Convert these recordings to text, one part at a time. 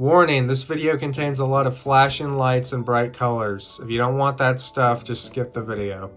Warning, this video contains a lot of flashing lights and bright colors. If you don't want that stuff, just skip the video.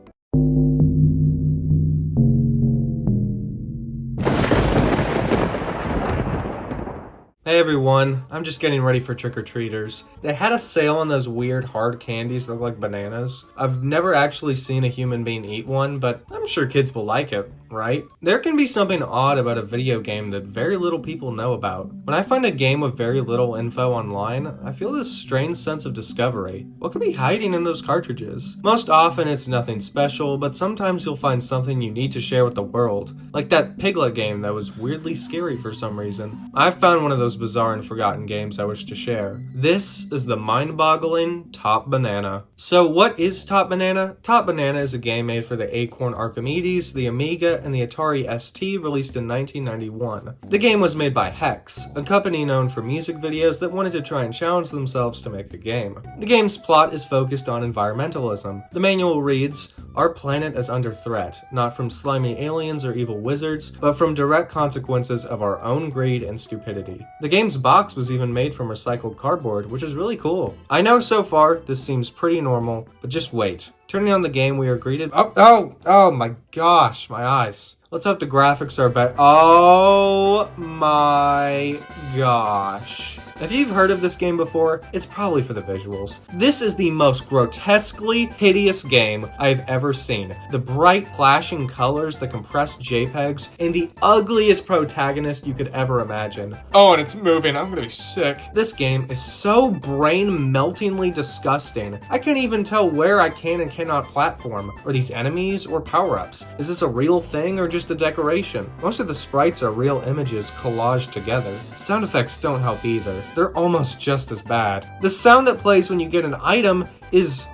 Hey everyone, I'm just getting ready for trick-or-treaters. They had a sale on those weird hard candies that look like bananas. I've never actually seen a human being eat one, but I'm sure kids will like it, right? There can be something odd about a video game that very little people know about. When I find a game with very little info online, I feel this strange sense of discovery. What could be hiding in those cartridges? Most often it's nothing special, but sometimes you'll find something you need to share with the world. Like that Piglet game that was weirdly scary for some reason. I've found one of those bizarre and forgotten games I wish to share. This is the mind-boggling Top Banana. So what is Top Banana? Top Banana is a game made for the Acorn Archimedes, the Amiga, and the Atari ST, released in 1991. The game was made by Hex, a company known for music videos that wanted to try and challenge themselves to make a game. The game's plot is focused on environmentalism. The manual reads, "Our planet is under threat, not from slimy aliens or evil wizards, but from direct consequences of our own greed and stupidity." The game's box was even made from recycled cardboard, which is really cool. I know so far this seems pretty normal, but just wait. Turning on the game, we are greeted— Oh my gosh, my eyes. Let's hope the graphics are better. Oh my gosh. If you've heard of this game before, it's probably for the visuals. This is the most grotesquely hideous game I've ever seen. The bright flashing colors, the compressed JPEGs, and the ugliest protagonist you could ever imagine. Oh, and it's moving. I'm gonna be sick. This game is so brain-meltingly disgusting. I can't even tell where I can and cannot platform. Are these enemies or power-ups? Is this a real thing or just a decoration? Most of the sprites are real images collaged together. Sound effects don't help either. They're almost just as bad. The sound that plays when you get an item is—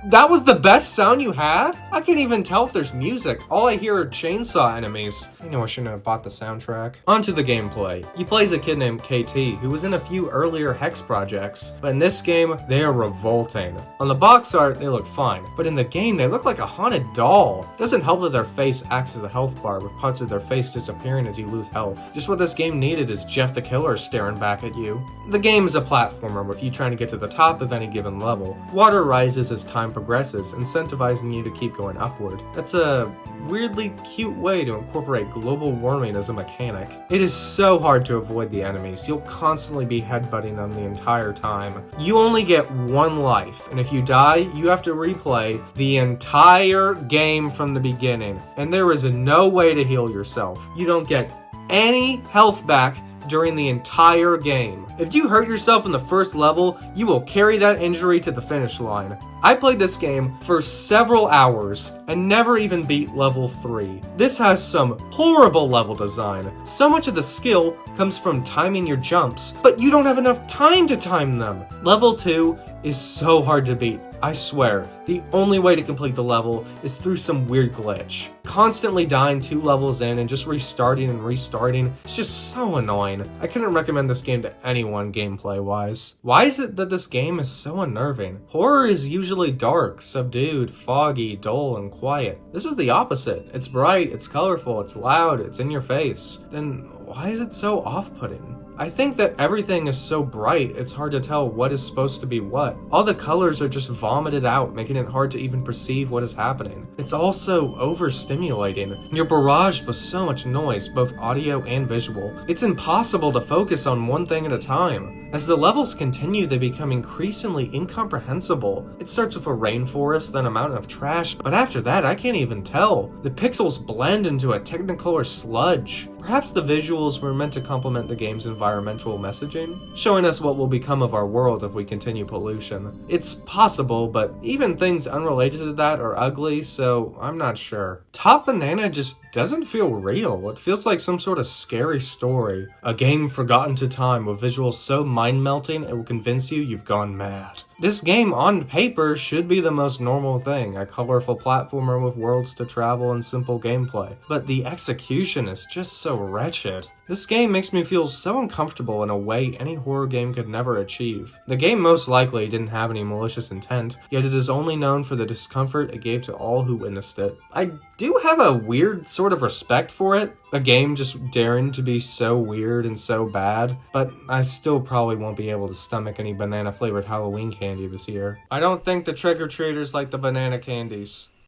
That was the best sound you had? I can't even tell if there's music. All I hear are chainsaw enemies. I know I shouldn't have bought the soundtrack. Onto the gameplay. You play as a kid named KT, who was in a few earlier Hex projects, but in this game, they are revolting. On the box art, they look fine, but in the game, they look like a haunted doll. It doesn't help that their face acts as a health bar, with parts of their face disappearing as you lose health. Just what this game needed is Jeff the Killer staring back at you. The game is a platformer, with you trying to get to the top of any given level. Water rises as time progresses, incentivizing you to keep going upward. That's a weirdly cute way to incorporate global warming as a mechanic. It is so hard to avoid the enemies. You'll constantly be headbutting them the entire time. You only get one life, and if you die, you have to replay the entire game from the beginning, and there is no way to heal yourself. You don't get any health back during the entire game. If you hurt yourself in the first level, you will carry that injury to the finish line. I played this game for several hours and never even beat level 3. This has some horrible level design. So much of the skill comes from timing your jumps, but you don't have enough time to time them. Level 2 is so hard to beat. I swear, the only way to complete the level is through some weird glitch. Constantly dying 2 levels in and just restarting and restarting, it's just so annoying. I couldn't recommend this game to anyone gameplay-wise. Why is it that this game is so unnerving? Horror is usually dark, subdued, foggy, dull, and quiet. This is the opposite. It's bright, it's colorful, it's loud, it's in your face. Then why is it so off-putting? I think that everything is so bright, it's hard to tell what is supposed to be what. All the colors are just vomited out, making it hard to even perceive what is happening. It's also overstimulating. You're barraged with so much noise, both audio and visual. It's impossible to focus on one thing at a time. As the levels continue, they become increasingly incomprehensible. It starts with a rainforest, then a mountain of trash, but after that, I can't even tell. The pixels blend into a technicolor sludge. Perhaps the visuals were meant to complement the game's environmental messaging, showing us what will become of our world if we continue pollution. It's possible, but even things unrelated to that are ugly, so I'm not sure. Top Banana just doesn't feel real. It feels like some sort of scary story. A game forgotten to time with visuals so mind-melting it will convince you you've gone mad. This game on paper should be the most normal thing, a colorful platformer with worlds to travel and simple gameplay, but the execution is just so so wretched. This game makes me feel so uncomfortable in a way any horror game could never achieve. The game most likely didn't have any malicious intent, yet it is only known for the discomfort it gave to all who witnessed it. I do have a weird sort of respect for it, a game just daring to be so weird and so bad, but I still probably won't be able to stomach any banana flavored Halloween candy this year. I don't think the trick-or-treaters like the banana candies.